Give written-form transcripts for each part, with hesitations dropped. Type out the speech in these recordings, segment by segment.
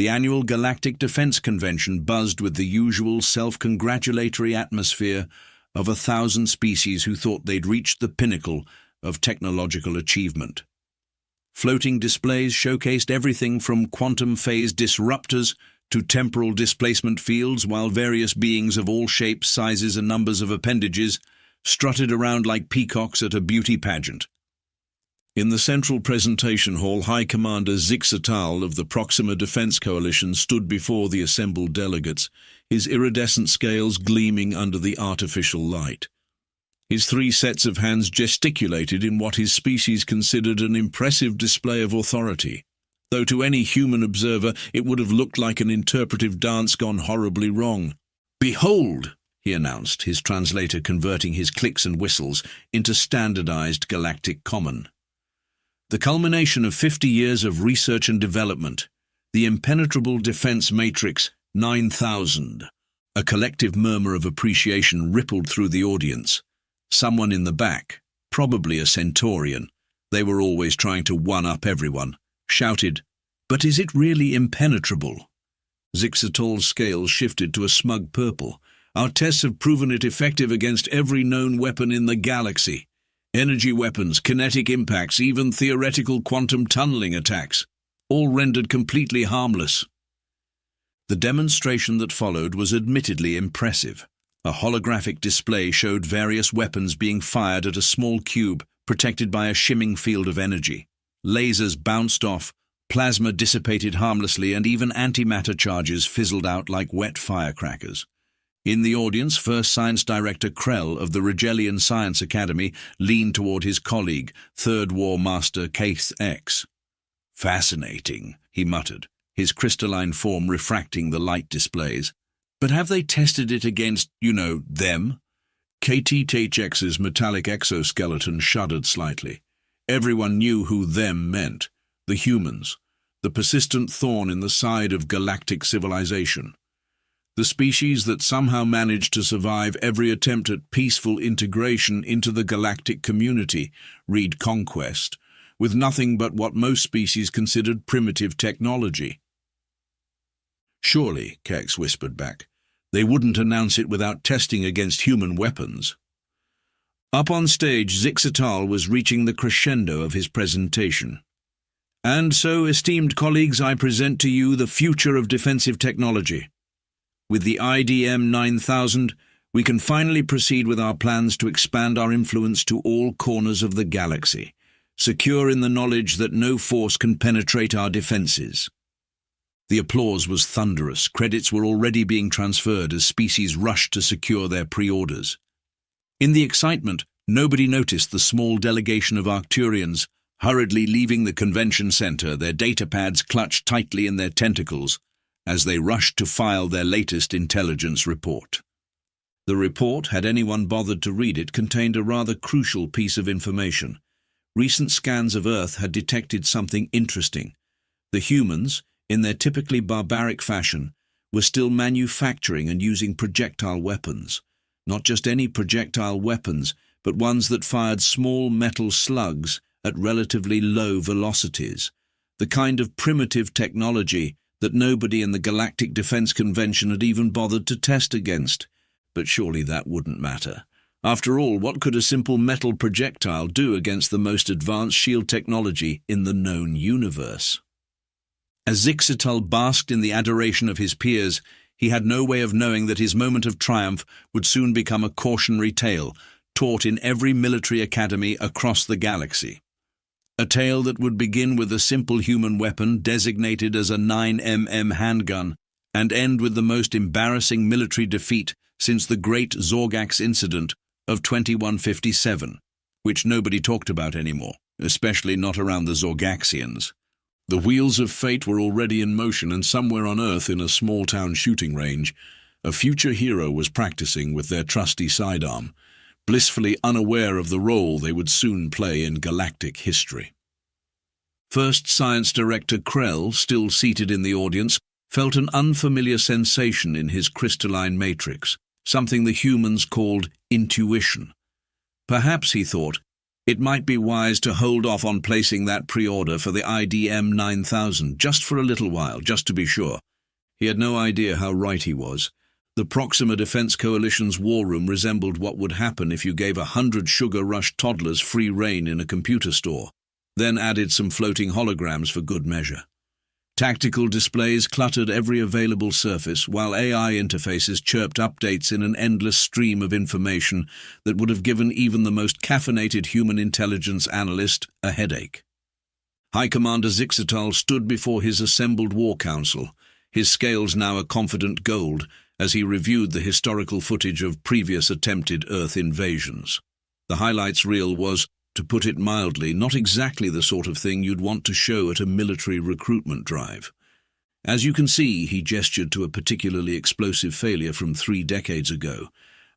The annual Galactic Defense Convention buzzed with the usual self-congratulatory atmosphere of 1,000 species who thought they'd reached the pinnacle of technological achievement. Floating displays showcased everything from quantum phase disruptors to temporal displacement fields, while various beings of all shapes, sizes, and numbers of appendages strutted around like peacocks at a beauty pageant. In the central presentation hall, High Commander Zixatal of the Proxima Defense Coalition stood before the assembled delegates, his iridescent scales gleaming under the artificial light. His 3 sets of hands gesticulated in what his species considered an impressive display of authority, though to any human observer it would have looked like an interpretive dance gone horribly wrong. "Behold!" he announced, his translator converting his clicks and whistles into standardized galactic common. "The culmination of 50 years of research and development, the impenetrable defense matrix 9000. A collective murmur of appreciation rippled through the audience. Someone in the back, probably a Centaurian, they were always trying to one-up everyone, shouted, "But is it really impenetrable?" Zixatal's scales shifted to a smug purple. "Our tests have proven it effective against every known weapon in the galaxy. Energy weapons, kinetic impacts, even theoretical quantum tunneling attacks, all rendered completely harmless." The demonstration that followed was admittedly impressive. A holographic display showed various weapons being fired at a small cube protected by a shimming field of energy. Lasers bounced off, plasma dissipated harmlessly, and even antimatter charges fizzled out like wet firecrackers. In the audience, First Science Director Krell of the Regelian Science Academy leaned toward his colleague, Third War Master Case X. "Fascinating," he muttered, his crystalline form refracting the light displays. "But have they tested it against, them?" KT-HX's metallic exoskeleton shuddered slightly. Everyone knew who them meant. The humans, the persistent thorn in the side of galactic civilization. The species that somehow managed to survive every attempt at peaceful integration into the galactic community, read conquest, with nothing but what most species considered primitive technology. "Surely," Kex whispered back, "they wouldn't announce it without testing against human weapons." Up on stage, Zixatal was reaching the crescendo of his presentation. "And so, esteemed colleagues, I present to you the future of defensive technology. With the IDM 9000, we can finally proceed with our plans to expand our influence to all corners of the galaxy, secure in the knowledge that no force can penetrate our defenses." The applause was thunderous. Credits were already being transferred as species rushed to secure their pre-orders. In the excitement, nobody noticed the small delegation of Arcturians hurriedly leaving the convention center, their datapads clutched tightly in their tentacles, as they rushed to file their latest intelligence report. The report, had anyone bothered to read it, contained a rather crucial piece of information. Recent scans of Earth had detected something interesting. The humans, in their typically barbaric fashion, were still manufacturing and using projectile weapons. Not just any projectile weapons, but ones that fired small metal slugs at relatively low velocities. The kind of primitive technology that nobody in the Galactic Defense Convention had even bothered to test against. But surely that wouldn't matter. After all, what could a simple metal projectile do against the most advanced shield technology in the known universe? As Zixatal basked in the adoration of his peers, he had no way of knowing that his moment of triumph would soon become a cautionary tale, taught in every military academy across the galaxy. A tale that would begin with a simple human weapon designated as a 9mm handgun and end with the most embarrassing military defeat since the Great Zorgax Incident of 2157, which nobody talked about anymore, especially not around the Zorgaxians. The wheels of fate were already in motion, and somewhere on Earth in a small-town shooting range, a future hero was practicing with their trusty sidearm, blissfully unaware of the role they would soon play in galactic history. First Science Director Krell, still seated in the audience, felt an unfamiliar sensation in his crystalline matrix, something the humans called intuition. Perhaps, he thought, It might be wise to hold off on placing that pre-order for the IDM 9000, just for a little while, just to be sure. He had no idea how right he was. The Proxima Defense Coalition's war room resembled what would happen if you gave 100 sugar-rushed toddlers free rein in a computer store, then added some floating holograms for good measure. Tactical displays cluttered every available surface, while AI interfaces chirped updates in an endless stream of information that would have given even the most caffeinated human intelligence analyst a headache. High Commander Zixatal stood before his assembled war council, his scales now a confident gold, as he reviewed the historical footage of previous attempted Earth invasions. The highlights reel was, to put it mildly, not exactly the sort of thing you'd want to show at a military recruitment drive. As you can see, he gestured to a particularly explosive failure from 3 decades ago.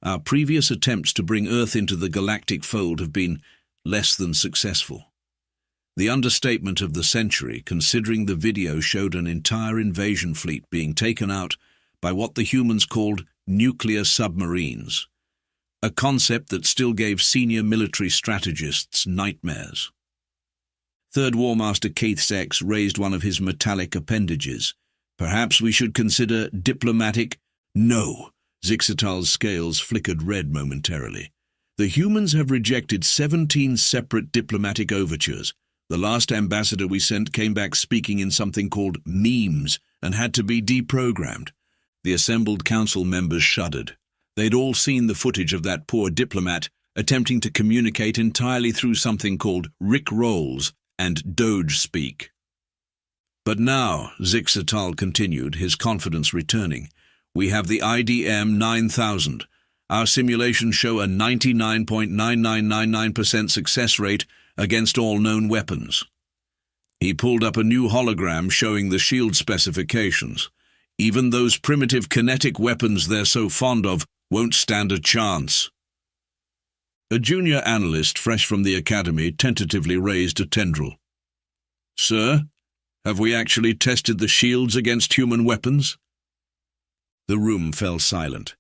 Our previous attempts to bring Earth into the galactic fold have been less than successful. The understatement of the century, considering the video showed an entire invasion fleet being taken out by what the humans called nuclear submarines, a concept that still gave senior military strategists nightmares. Third War Master Keith Sex raised one of his metallic appendages. Perhaps we should consider diplomatic? No. Zixatal's scales flickered red momentarily. The humans have rejected 17 separate diplomatic overtures. The last ambassador we sent came back speaking in something called memes and had to be deprogrammed. The assembled council members shuddered. They'd all seen the footage of that poor diplomat attempting to communicate entirely through something called Rick Rolls and Doge speak. But now, Zixatal continued, his confidence returning, we have the IDM 9000. Our simulations show a 99.9999% success rate against all known weapons. He pulled up a new hologram showing the shield specifications. Even those primitive kinetic weapons they're so fond of won't stand a chance. A junior analyst fresh from the academy tentatively raised a tendril. Sir, have we actually tested the shields against human weapons? The room fell silent.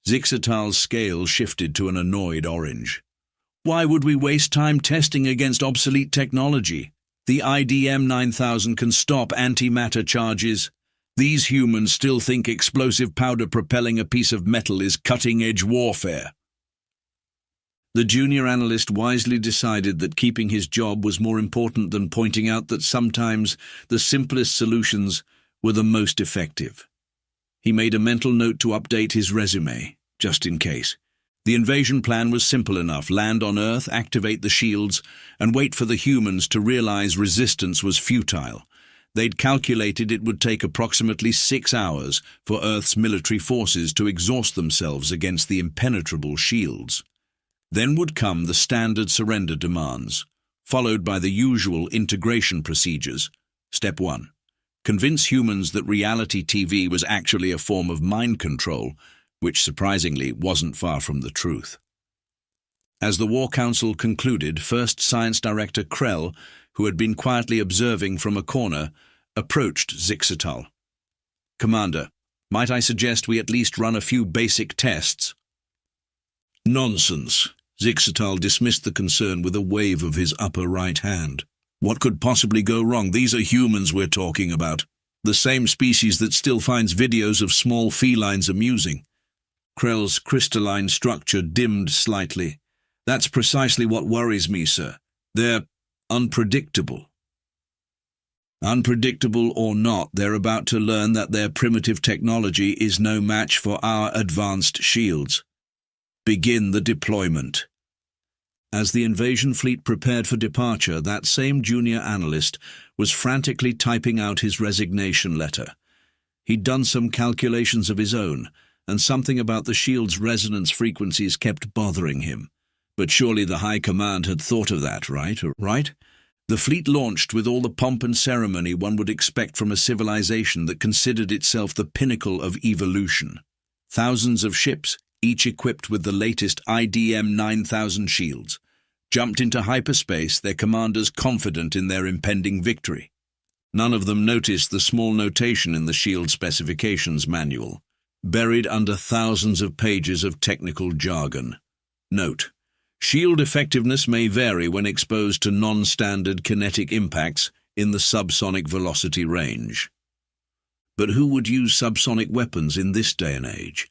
Zixatal's scale shifted to an annoyed orange. Why would we waste time testing against obsolete technology? The IDM 9000 can stop antimatter charges. These humans still think explosive powder propelling a piece of metal is cutting-edge warfare. The junior analyst wisely decided that keeping his job was more important than pointing out that sometimes the simplest solutions were the most effective. He made a mental note to update his resume, just in case. The invasion plan was simple enough: land on Earth, activate the shields, and wait for the humans to realize resistance was futile. They'd calculated it would take approximately 6 hours for Earth's military forces to exhaust themselves against the impenetrable shields. Then would come the standard surrender demands, followed by the usual integration procedures. Step 1. Convince humans that reality TV was actually a form of mind control, which surprisingly wasn't far from the truth. As the War Council concluded, First Science Director Krell, who had been quietly observing from a corner, approached Zixatal. Commander, might I suggest we at least run a few basic tests? Nonsense. Zixatal dismissed the concern with a wave of his upper right hand. What could possibly go wrong? These are humans we're talking about. The same species that still finds videos of small felines amusing. Krell's crystalline structure dimmed slightly. That's precisely what worries me, sir. They're unpredictable. Unpredictable or not, they're about to learn that their primitive technology is no match for our advanced shields. Begin the deployment. As the invasion fleet prepared for departure, that same junior analyst was frantically typing out his resignation letter. He'd done some calculations of his own, and something about the shield's resonance frequencies kept bothering him. But surely the High Command had thought of that, right? The fleet launched with all the pomp and ceremony one would expect from a civilization that considered itself the pinnacle of evolution. Thousands of ships, each equipped with the latest IDM 9000 shields, jumped into hyperspace, their commanders confident in their impending victory. None of them noticed the small notation in the shield specifications manual, buried under thousands of pages of technical jargon. Note: Shield effectiveness may vary when exposed to non-standard kinetic impacts in the subsonic velocity range. But who would use subsonic weapons in this day and age?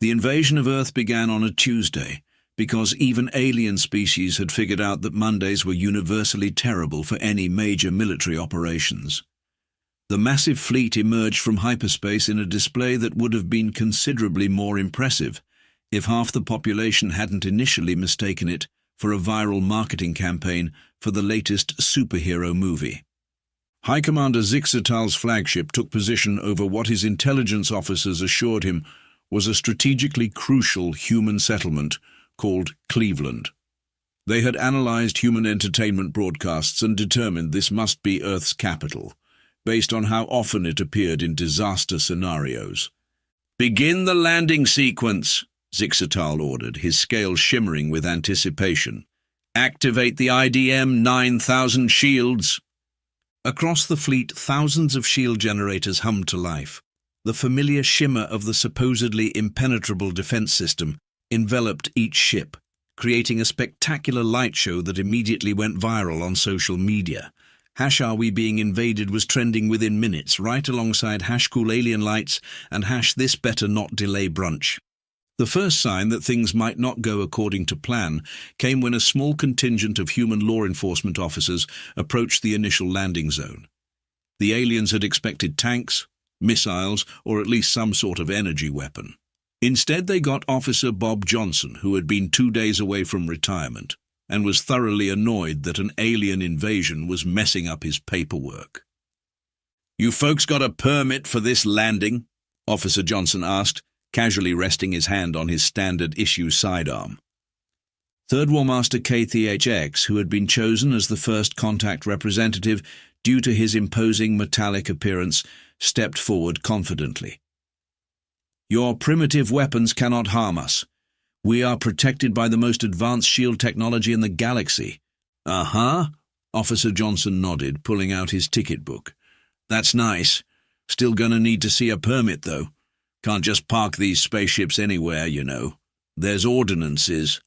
The invasion of Earth began on a Tuesday, because even alien species had figured out that Mondays were universally terrible for any major military operations. The massive fleet emerged from hyperspace in a display that would have been considerably more impressive if half the population hadn't initially mistaken it for a viral marketing campaign for the latest superhero movie. High Commander Zixatal's flagship took position over what his intelligence officers assured him was a strategically crucial human settlement called Cleveland. They had analyzed human entertainment broadcasts and determined this must be Earth's capital, based on how often it appeared in disaster scenarios. "Begin the landing sequence," Zixatal ordered, his scales shimmering with anticipation. "Activate the IDM 9000 shields." Across the fleet, thousands of shield generators hummed to life. The familiar shimmer of the supposedly impenetrable defense system enveloped each ship, creating a spectacular light show that immediately went viral on social media. "Are we being invaded" was trending within minutes, right alongside "cool alien lights" and "this better not delay brunch." The first sign that things might not go according to plan came when a small contingent of human law enforcement officers approached the initial landing zone. The aliens had expected tanks, missiles, or at least some sort of energy weapon. Instead, they got Officer Bob Johnson, who had been 2 days away from retirement, and was thoroughly annoyed that an alien invasion was messing up his paperwork. "You folks got a permit for this landing?" Officer Johnson asked, casually resting his hand on his standard-issue sidearm. Third War Master KTHX, who had been chosen as the first contact representative due to his imposing metallic appearance, stepped forward confidently. "Your primitive weapons cannot harm us. We are protected by the most advanced shield technology in the galaxy." "Uh-huh," Officer Johnson nodded, pulling out his ticket book. "That's nice. Still gonna need to see a permit, though. Can't just park these spaceships anywhere, you know. There's ordinances."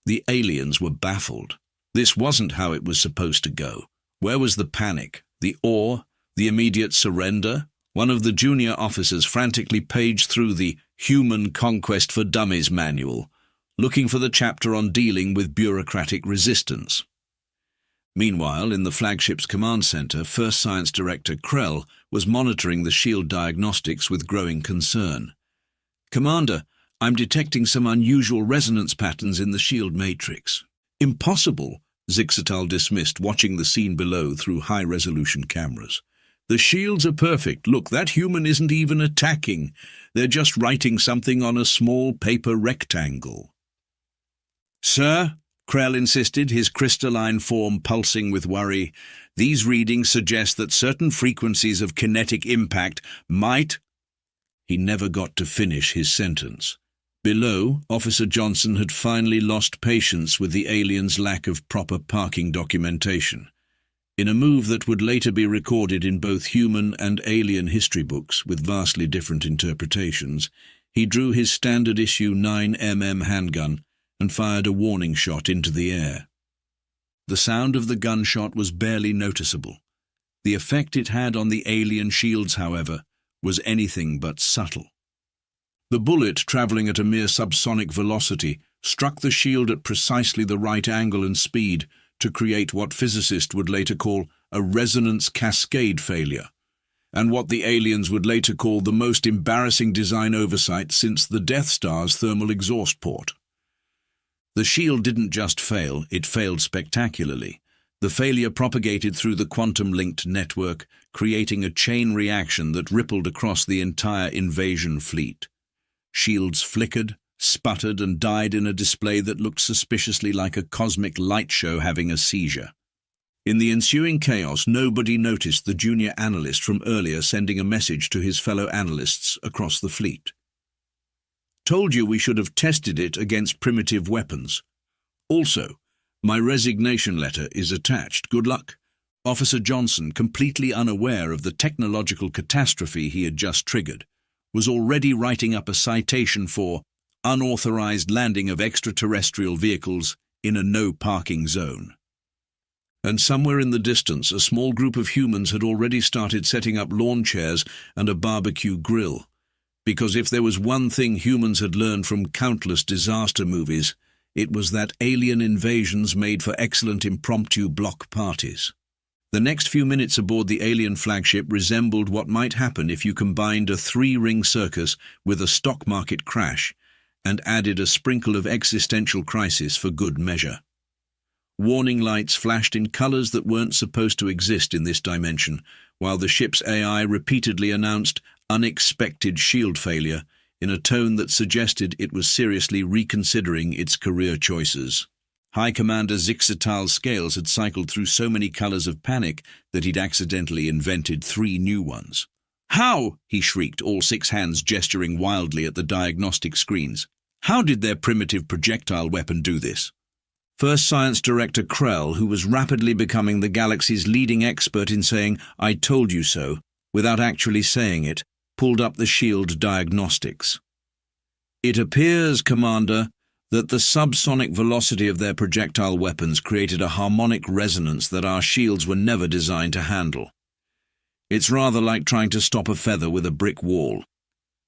The aliens were baffled. This wasn't how it was supposed to go. Where was the panic, the awe, the immediate surrender? One of the junior officers frantically paged through the Human Conquest for Dummies manual, looking for the chapter on dealing with bureaucratic resistance. Meanwhile, in the flagship's command center, First Science Director Krell was monitoring the shield diagnostics with growing concern. "Commander, I'm detecting some unusual resonance patterns in the shield matrix." "Impossible," Zixatal dismissed, watching the scene below through high-resolution cameras. "The shields are perfect. Look, that human isn't even attacking. They're just writing something on a small paper rectangle." "Sir," Krell insisted, his crystalline form pulsing with worry, "these readings suggest that certain frequencies of kinetic impact might—" He never got to finish his sentence. Below, Officer Johnson had finally lost patience with the aliens' lack of proper parking documentation. In a move that would later be recorded in both human and alien history books with vastly different interpretations, he drew his standard-issue 9mm handgun and fired a warning shot into the air. The sound of the gunshot was barely noticeable. The effect it had on the alien shields, however, was anything but subtle. The bullet, traveling at a mere subsonic velocity, struck the shield at precisely the right angle and speed to create what physicists would later call a resonance cascade failure, and what the aliens would later call the most embarrassing design oversight since the Death Star's thermal exhaust port. The shield didn't just fail, it failed spectacularly. The failure propagated through the quantum-linked network, creating a chain reaction that rippled across the entire invasion fleet. Shields flickered, sputtered, and died in a display that looked suspiciously like a cosmic light show having a seizure. In the ensuing chaos, nobody noticed the junior analyst from earlier sending a message to his fellow analysts across the fleet. "Told you we should have tested it against primitive weapons. Also, my resignation letter is attached. Good luck." Officer Johnson, completely unaware of the technological catastrophe he had just triggered, was already writing up a citation for unauthorized landing of extraterrestrial vehicles in a no-parking zone. And somewhere in the distance, a small group of humans had already started setting up lawn chairs and a barbecue grill. Because if there was one thing humans had learned from countless disaster movies, it was that alien invasions made for excellent impromptu block parties. The next few minutes aboard the alien flagship resembled what might happen if you combined a three-ring circus with a stock market crash and added a sprinkle of existential crisis for good measure. Warning lights flashed in colors that weren't supposed to exist in this dimension, while the ship's AI repeatedly announced unexpected shield failure in a tone that suggested it was seriously reconsidering its career choices. High Commander Zixatal's scales had cycled through so many colors of panic that he'd accidentally invented 3 new ones. "How?" he shrieked, all 6 hands gesturing wildly at the diagnostic screens. "How did their primitive projectile weapon do this?" First Science Director Krell, who was rapidly becoming the galaxy's leading expert in saying, "I told you so," without actually saying it, pulled up the shield diagnostics. "It appears, Commander, that the subsonic velocity of their projectile weapons created a harmonic resonance that our shields were never designed to handle. It's rather like trying to stop a feather with a brick wall.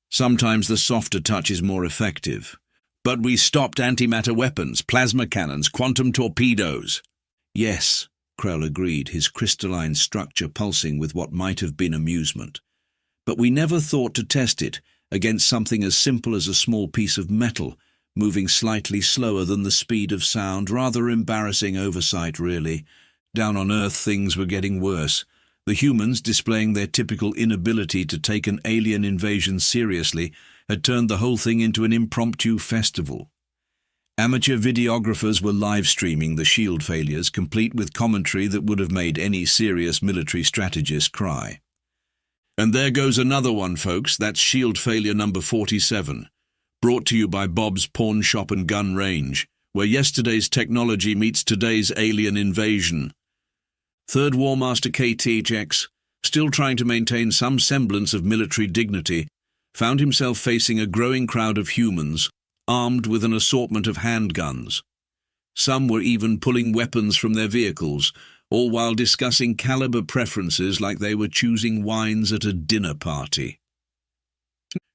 Sometimes the softer touch is more effective. But we stopped antimatter weapons, plasma cannons, quantum torpedoes." "Yes," Krell agreed, his crystalline structure pulsing with what might have been amusement. "But we never thought to test it against something as simple as a small piece of metal, moving slightly slower than the speed of sound. Rather embarrassing oversight, really. Down on Earth, things were getting worse. The humans, displaying their typical inability to take an alien invasion seriously, had turned the whole thing into an impromptu festival. Amateur videographers were live-streaming the shield failures, complete with commentary that would have made any serious military strategist cry. "And there goes another one, folks. That's shield failure number 47. Brought to you by Bob's Pawn Shop and Gun Range, where yesterday's technology meets today's alien invasion." Third War Master KTHX, still trying to maintain some semblance of military dignity, found himself facing a growing crowd of humans, armed with an assortment of handguns. Some were even pulling weapons from their vehicles, all while discussing caliber preferences like they were choosing wines at a dinner party.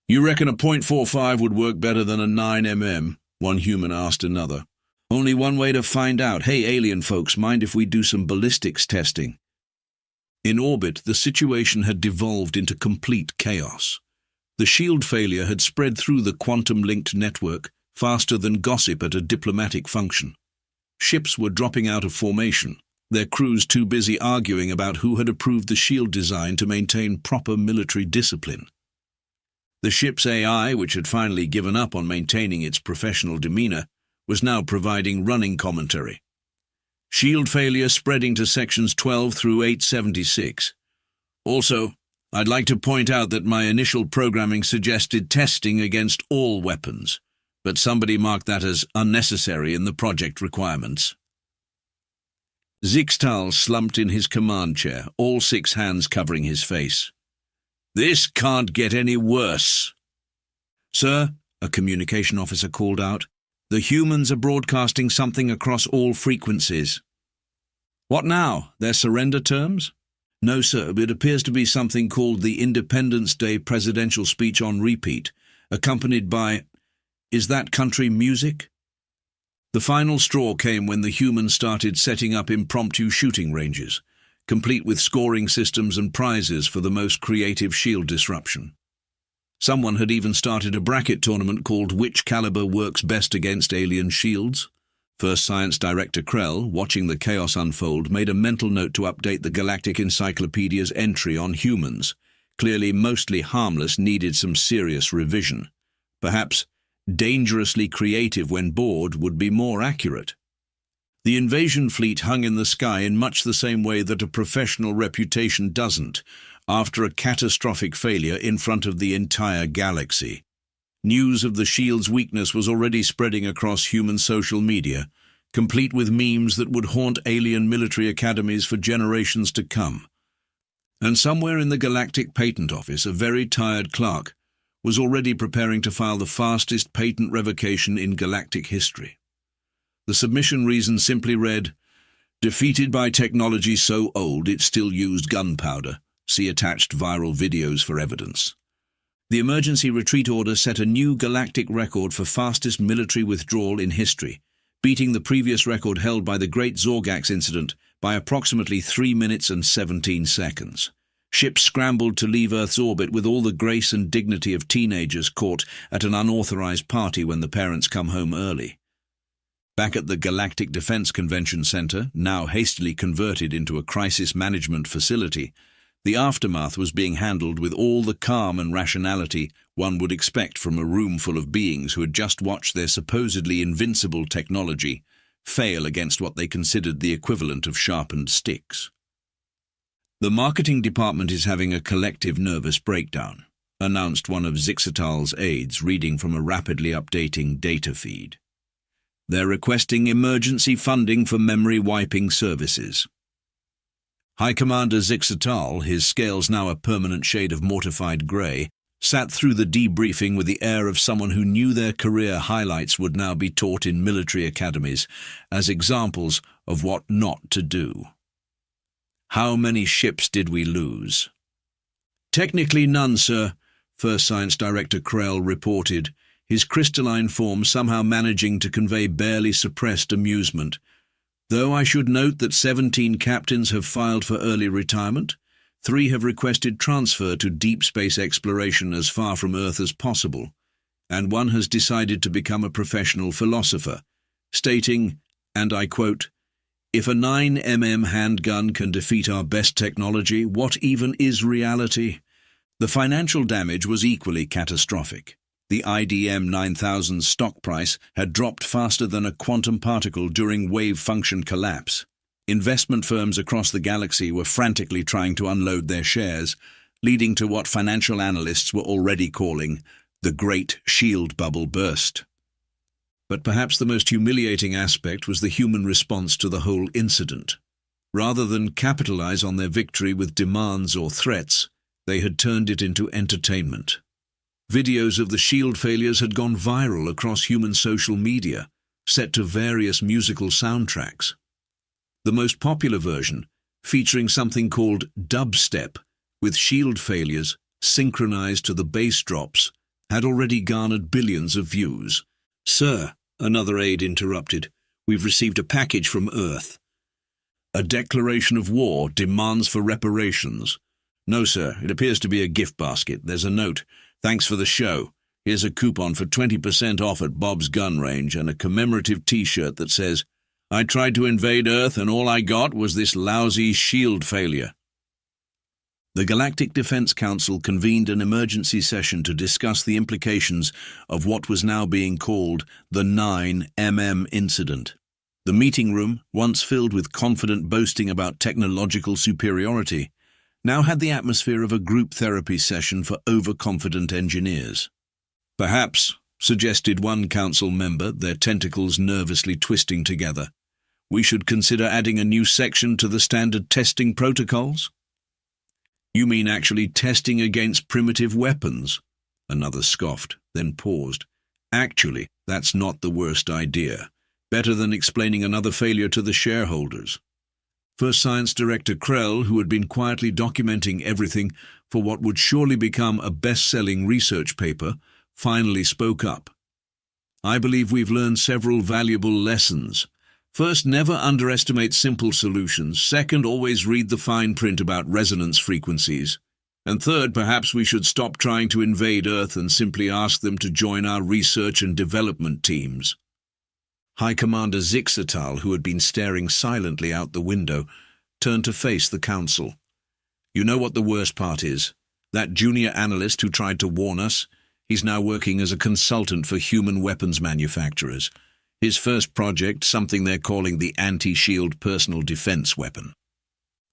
"You reckon a .45 would work better than a 9mm? One human asked another. "Only one way to find out. Hey, alien folks, mind if we do some ballistics testing?" In orbit, the situation had devolved into complete chaos. The shield failure had spread through the quantum-linked network faster than gossip at a diplomatic function. Ships were dropping out of formation, their crews too busy arguing about who had approved the shield design to maintain proper military discipline. The ship's AI, which had finally given up on maintaining its professional demeanor, was now providing running commentary. "Shield failure spreading to sections 12 through 876. Also, I'd like to point out that my initial programming suggested testing against all weapons, but somebody marked that as unnecessary in the project requirements." Zixtal slumped in his command chair, all 6 hands covering his face. "This can't get any worse." "Sir," a communication officer called out, "the humans are broadcasting something across all frequencies." "What now? Their surrender terms?" "No, sir, it appears to be something called the Independence Day presidential speech on repeat, accompanied by, is that country music?" The final straw came when the humans started setting up impromptu shooting ranges, complete with scoring systems and prizes for the most creative shield disruption. Someone had even started a bracket tournament called Which Caliber Works Best Against Alien Shields? First Science Director Krell, watching the chaos unfold, made a mental note to update the Galactic Encyclopedia's entry on humans. Clearly mostly harmless, needed some serious revision. Perhaps dangerously creative when bored would be more accurate. The invasion fleet hung in the sky in much the same way that a professional reputation doesn't, after a catastrophic failure in front of the entire galaxy. News of the shield's weakness was already spreading across human social media, complete with memes that would haunt alien military academies for generations to come. And somewhere in the Galactic Patent Office, a very tired clerk was already preparing to file the fastest patent revocation in galactic history. The submission reason simply read, "Defeated by technology so old it still used gunpowder. See attached viral videos for evidence." The emergency retreat order set a new galactic record for fastest military withdrawal in history, beating the previous record held by the Great Zorgax incident by approximately 3 minutes and 17 seconds. Ships scrambled to leave Earth's orbit with all the grace and dignity of teenagers caught at an unauthorized party when the parents come home early. Back at the Galactic Defense Convention Center, now hastily converted into a crisis management facility, the aftermath was being handled with all the calm and rationality one would expect from a room full of beings who had just watched their supposedly invincible technology fail against what they considered the equivalent of sharpened sticks. "The marketing department is having a collective nervous breakdown," announced one of Zixatal's aides, reading from a rapidly updating data feed. "They're requesting emergency funding for memory wiping services." High Commander Zixatal, his scales now a permanent shade of mortified grey, sat through the debriefing with the air of someone who knew their career highlights would now be taught in military academies as examples of what not to do. "How many ships did we lose?" "Technically none, sir," First Science Director Krell reported, his crystalline form somehow managing to convey barely suppressed amusement. "Though I should note that 17 captains have filed for early retirement, 3 have requested transfer to deep space exploration as far from Earth as possible, and 1 has decided to become a professional philosopher, stating, and I quote, 'If a 9mm handgun can defeat our best technology, what even is reality?' The financial damage was equally catastrophic. The IDM 9000 stock price had dropped faster than a quantum particle during wave function collapse. Investment firms across the galaxy were frantically trying to unload their shares, leading to what financial analysts were already calling the Great Shield Bubble Burst. But perhaps the most humiliating aspect was the human response to the whole incident. Rather than capitalize on their victory with demands or threats, they had turned it into entertainment. Videos of the shield failures had gone viral across human social media, set to various musical soundtracks. The most popular version, featuring something called dubstep, with shield failures synchronized to the bass drops, had already garnered billions of views. "Sir," another aide interrupted, "we've received a package from Earth." "A declaration of war, demands for reparations." "No, sir, it appears to be a gift basket. There's a note. 'Thanks for the show. Here's a coupon for 20% off at Bob's Gun Range and a commemorative t-shirt that says, "I tried to invade Earth and all I got was this lousy shield failure." The Galactic Defense Council convened an emergency session to discuss the implications of what was now being called the 9mm incident. The meeting room, once filled with confident boasting about technological superiority, now had the atmosphere of a group therapy session for overconfident engineers. "Perhaps," suggested one council member, their tentacles nervously twisting together, "we should consider adding a new section to the standard testing protocols?" "You mean actually testing against primitive weapons?" Another scoffed, then paused. "Actually, that's not the worst idea. Better than explaining another failure to the shareholders." First Science Director Krell, who had been quietly documenting everything for what would surely become a best-selling research paper, finally spoke up. "I believe we've learned several valuable lessons. First, never underestimate simple solutions. Second, always read the fine print about resonance frequencies. And third, perhaps we should stop trying to invade Earth and simply ask them to join our research and development teams." High Commander Zixatal, who had been staring silently out the window, turned to face the council. "You know what the worst part is? That junior analyst who tried to warn us, he's now working as a consultant for human weapons manufacturers. His first project, something they're calling the anti-shield personal defense weapon."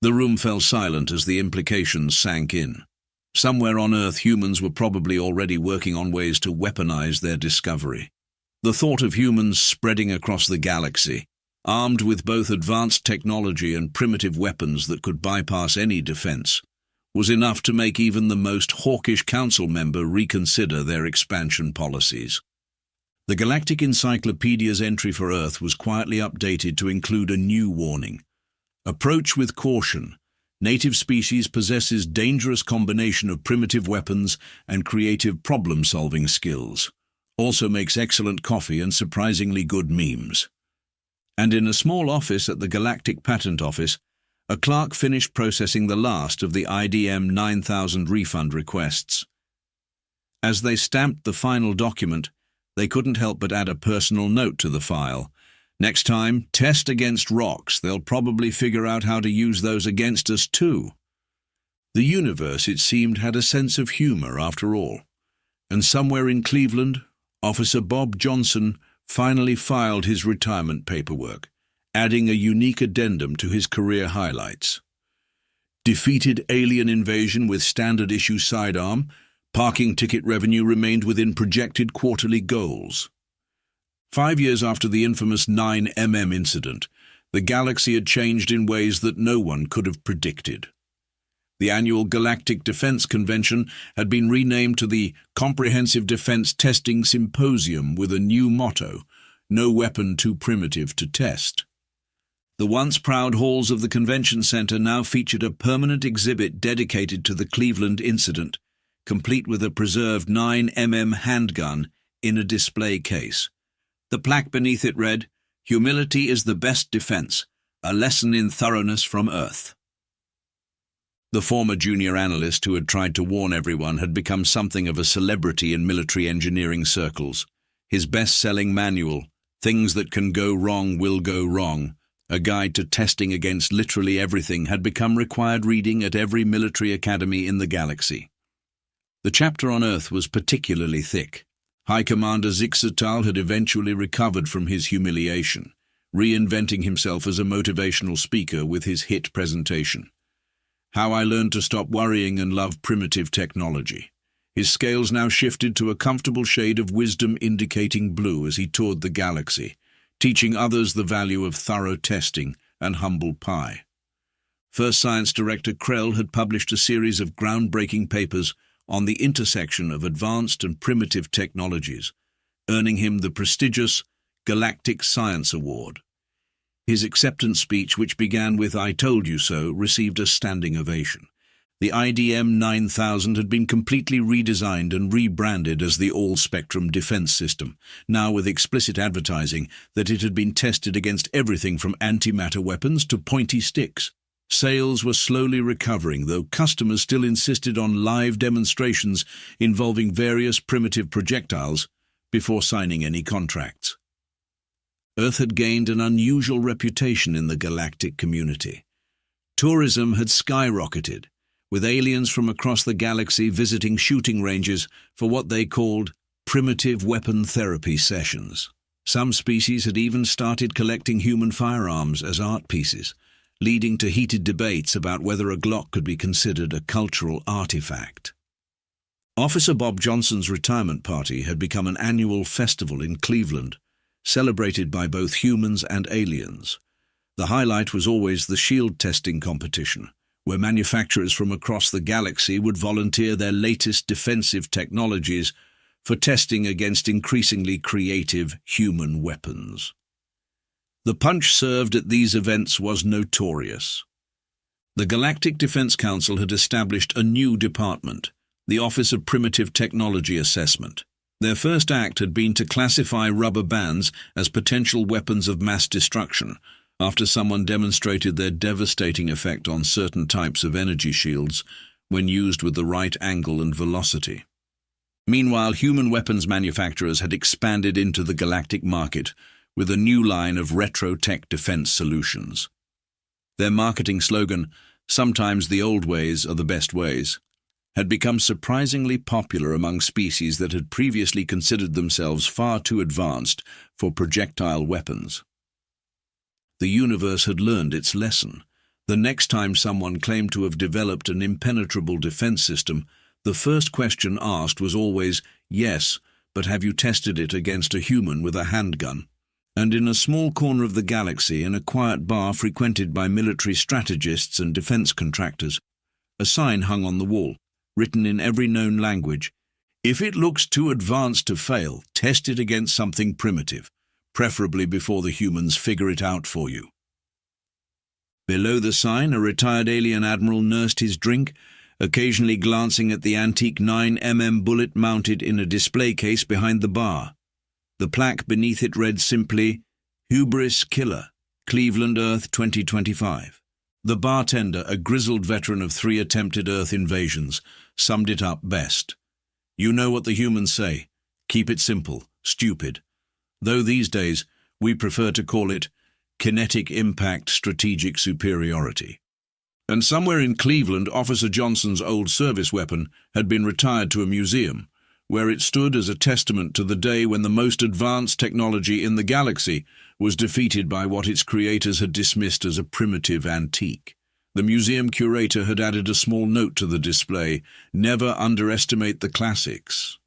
The room fell silent as the implications sank in. Somewhere on Earth, humans were probably already working on ways to weaponize their discovery. The thought of humans spreading across the galaxy, armed with both advanced technology and primitive weapons that could bypass any defense, was enough to make even the most hawkish council member reconsider their expansion policies. The Galactic Encyclopedia's entry for Earth was quietly updated to include a new warning. Approach with caution. Native species possesses dangerous combination of primitive weapons and creative problem-solving skills. Also makes excellent coffee and surprisingly good memes. And in a small office at the Galactic Patent Office, a clerk finished processing the last of the IDM 9000 refund requests. As they stamped the final document, they couldn't help but add a personal note to the file. Next time, test against rocks. They'll probably figure out how to use those against us too. The universe, it seemed, had a sense of humor after all. And somewhere in Cleveland, Officer Bob Johnson finally filed his retirement paperwork, adding a unique addendum to his career highlights. Defeated alien invasion with standard-issue sidearm. Parking ticket revenue remained within projected quarterly goals. 5 years after the infamous 9mm incident, the galaxy had changed in ways that no one could have predicted. The annual Galactic Defense Convention had been renamed to the Comprehensive Defense Testing Symposium with a new motto, "No weapon too primitive to test." The once proud halls of the convention center now featured a permanent exhibit dedicated to the Cleveland incident, complete with a preserved 9mm handgun in a display case. The plaque beneath it read, "Humility is the best defense, a lesson in thoroughness from Earth." The former junior analyst who had tried to warn everyone had become something of a celebrity in military engineering circles. His best-selling manual, "Things That Can Go Wrong Will Go Wrong," a guide to testing against literally everything, had become required reading at every military academy in the galaxy. The chapter on Earth was particularly thick. High Commander Zixatal had eventually recovered from his humiliation, reinventing himself as a motivational speaker with his hit presentation. How I Learned to Stop Worrying and Love Primitive Technology. His scales now shifted to a comfortable shade of wisdom indicating blue as he toured the galaxy, teaching others the value of thorough testing and humble pie. First Science Director Krell had published a series of groundbreaking papers on the intersection of advanced and primitive technologies, earning him the prestigious Galactic Science Award. His acceptance speech, which began with "I told you so," received a standing ovation. The IDM 9000 had been completely redesigned and rebranded as the All-Spectrum Defense System, now with explicit advertising that it had been tested against everything from antimatter weapons to pointy sticks. Sales were slowly recovering, though customers still insisted on live demonstrations involving various primitive projectiles before signing any contracts. Earth had gained an unusual reputation in the galactic community. Tourism had skyrocketed, with aliens from across the galaxy visiting shooting ranges for what they called primitive weapon therapy sessions. Some species had even started collecting human firearms as art pieces, leading to heated debates about whether a Glock could be considered a cultural artifact. Officer Bob Johnson's retirement party had become an annual festival in Cleveland, celebrated by both humans and aliens. The highlight was always the shield testing competition, where manufacturers from across the galaxy would volunteer their latest defensive technologies for testing against increasingly creative human weapons. The punch served at these events was notorious. The Galactic Defense Council had established a new department, the Office of Primitive Technology Assessment. Their first act had been to classify rubber bands as potential weapons of mass destruction after someone demonstrated their devastating effect on certain types of energy shields when used with the right angle and velocity. Meanwhile, human weapons manufacturers had expanded into the galactic market with a new line of retro-tech defense solutions. Their marketing slogan, "Sometimes the old ways are the best ways," had become surprisingly popular among species that had previously considered themselves far too advanced for projectile weapons. The universe had learned its lesson. The next time someone claimed to have developed an impenetrable defense system, the first question asked was always, "Yes, but have you tested it against a human with a handgun?" And in a small corner of the galaxy, in a quiet bar frequented by military strategists and defense contractors, a sign hung on the wall, written in every known language, If it looks too advanced to fail, test it against something primitive, preferably before the humans figure it out for you. Below the sign, a retired alien admiral nursed his drink, occasionally glancing at the antique 9mm bullet mounted in a display case behind the bar. The plaque beneath it read simply, "Hubris Killer, Cleveland, Earth 2025. The bartender, a grizzled veteran of 3 attempted Earth invasions, summed it up best. You know what the humans say. Keep it simple, stupid. Though these days, we prefer to call it kinetic impact strategic superiority. And somewhere in Cleveland, Officer Johnson's old service weapon had been retired to a museum, where it stood as a testament to the day when the most advanced technology in the galaxy was defeated by what its creators had dismissed as a primitive antique. The museum curator had added a small note to the display: "Never underestimate the classics."